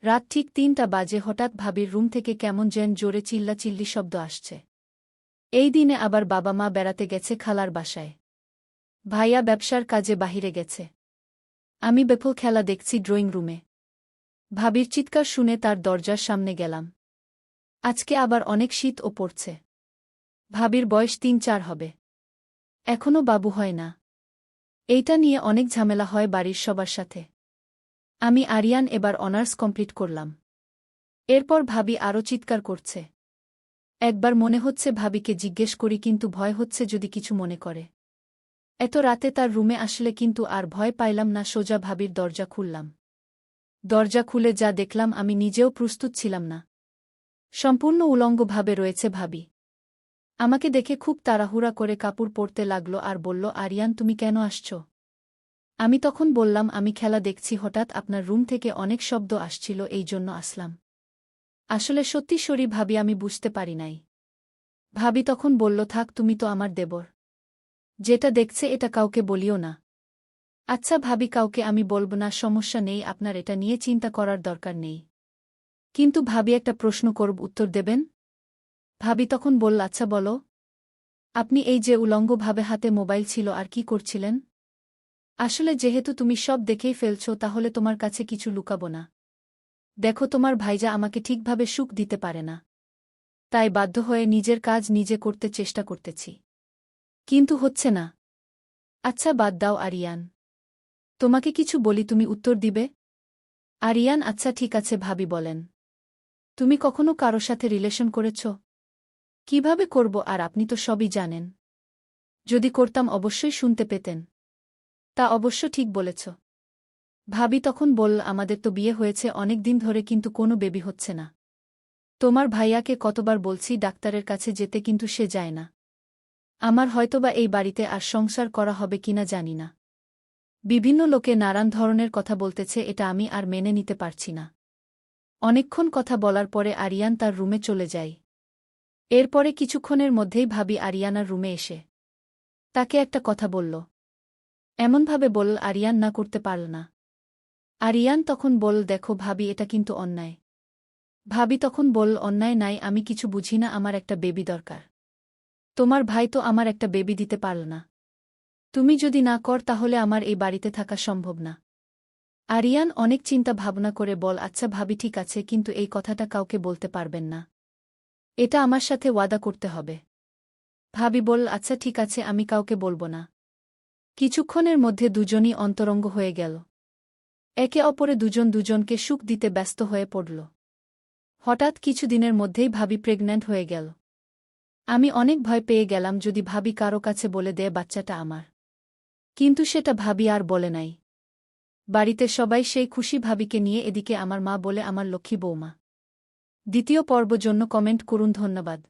রাত ঠিক ৩টা বাজে হঠাৎ ভাবির রুম থেকে কেমন যেন জোরে চিল্লাচিল্লি শব্দ আসছে। এই দিনে আবার বাবা মা বেড়াতে গেছে খালার বাসায়। ভাইয়া ব্যবসার কাজে বাহিরে গেছে। আমি বেফল খেলা দেখছি ড্রয়িং রুমে। ভাবির চিৎকার শুনে তার দরজার সামনে গেলাম। আজকে আবার অনেক শীতও পড়ছে। ভাবির বয়স ৩-৪ হবে। এখনও বাবু হয় না। এইটা নিয়ে অনেক ঝামেলা হয় বাড়ির সবার সাথে। আমি আরিয়ান এবার অনার্স কমপ্লিট করলাম। এরপর ভাবি আরও চিৎকার করছে। একবার মনে হচ্ছে ভাবিকে জিজ্ঞেস করি, কিন্তু ভয় হচ্ছে যদি কিছু মনে করে। এত রাতে তার রুমে আসলে কিন্তু আর ভয় পাইলাম না, সোজা ভাবির দরজা খুললাম। দরজা খুলে যা দেখলাম আমি নিজেও প্রস্তুত ছিলাম না। সম্পূর্ণ উলঙ্গভাবে রয়েছে ভাবি। আমাকে দেখে খুব তাড়াহুড়া করে কাপড় পরতে লাগল আর বলল, আরিয়ান তুমি কেন আসছ? আমি তখন বললাম, আমি খেলা দেখছি, হঠাৎ আপনার রুম থেকে অনেক শব্দ আসছিল, এই জন্য আসলাম। আসলে সত্যি সরি ভাবি, আমি বুঝতে পারি নাই। ভাবি তখন বলল, থাক, তুমি তো আমার দেবর। যেটা দেখছে এটা কাউকে বলিও না। আচ্ছা ভাবি, কাউকে আমি বলব না, সমস্যা নেই, আপনার এটা নিয়ে চিন্তা করার দরকার নেই। কিন্তু ভাবি একটা প্রশ্ন করব, উত্তর দেবেন? ভাবি তখন বলল, আচ্ছা বলো। আপনি এই যে উলঙ্গভাবে হাতে মোবাইল ছিল আর কি করছিলেন? আসলে যেহেতু তুমি সব দেখেই ফেলছ, তাহলে তোমার কাছে কিছু লুকাবো না। দেখো, তোমার ভাইজা আমাকে ঠিকভাবে সুখ দিতে পারে না। তাই বাধ্য হয়ে নিজের কাজ নিজে করতে চেষ্টা করতেছি। কিন্তু হচ্ছে না। আচ্ছা বাদ দাও আরিয়ান। তোমাকে কিছু বলি, তুমি উত্তর দিবে? আরিয়ান, আচ্ছা ঠিক আছে ভাবি, বলেন। তুমি কখনো কারো সাথে রিলেশন করেছ? কিভাবে করব, আর আপনি তো সবই জানেন। যদি করতাম অবশ্যই শুনতে পেতেন। তা অবশ্য ঠিক বলেছ। ভাবি তখন বলল, আমাদের তো বিয়ে হয়েছে অনেক দিন ধরে, কিন্তু কোনো বেবি হচ্ছে না। তোমার ভাইয়াকে কতবার বলছি ডাক্তারের কাছে যেতে, কিন্তু সে যায় না। আমার হয়তোবা এই বাড়িতে আর সংসার করা হবে কিনা জানি না। বিভিন্ন লোকে নানান ধরনের কথা বলতেছে, এটা আমি আর মেনে নিতে পারছি না। অনেকক্ষণ কথা বলার পরে আরিয়ান তার রুমে চলে যায়। এরপরে কিছুক্ষণের মধ্যেই ভাবি আরিয়ানার রুমে এসে তাকে একটা কথা বলল। এমনভাবে বলল আরিয়ান না করতে পারল না। আরিয়ান তখন বলল, দেখো ভাবি, এটা কিন্তু অন্যায়। ভাবি তখন বলল, অন্যায় নাই, আমি কিছু বুঝি না, আমার একটা বেবি দরকার। তোমার ভাই তো আমার একটা বেবি দিতে পারল না। তুমি যদি না কর, তাহলে আমার এই বাড়িতে থাকা সম্ভব না। আরিয়ান অনেক চিন্তা ভাবনা করে বল, আচ্ছা ভাবি ঠিক আছে, কিন্তু এই কথাটা কাউকে বলতে পারবেন না। এটা আমার সাথে ওয়াদা করতে হবে। ভাবি বল, আচ্ছা ঠিক আছে, আমি কাউকে বলবো না। কিছুক্ষণের মধ্যে দুজনই অন্তরঙ্গ হয়ে গেল। একে অপরে দুজন দুজনকে সুখ দিতে ব্যস্ত হয়ে পড়ল। হঠাৎ কিছুদিনের মধ্যেই ভাবি প্রেগন্যান্ট হয়ে গেল। আমি অনেক ভয় পেয়ে গেলাম, যদি ভাবি কারো কাছে বলে দেয় বাচ্চাটা আমার। কিন্তু সেটা ভাবি আর বলে নাই। বাড়িতে সবাই সেই খুশি ভাবিকে নিয়ে, এদিকে আমার মা বলে আমার লক্ষ্মী বৌমা। দ্বিতীয় পর্ব জন্য কমেন্ট করুন। ধন্যবাদ।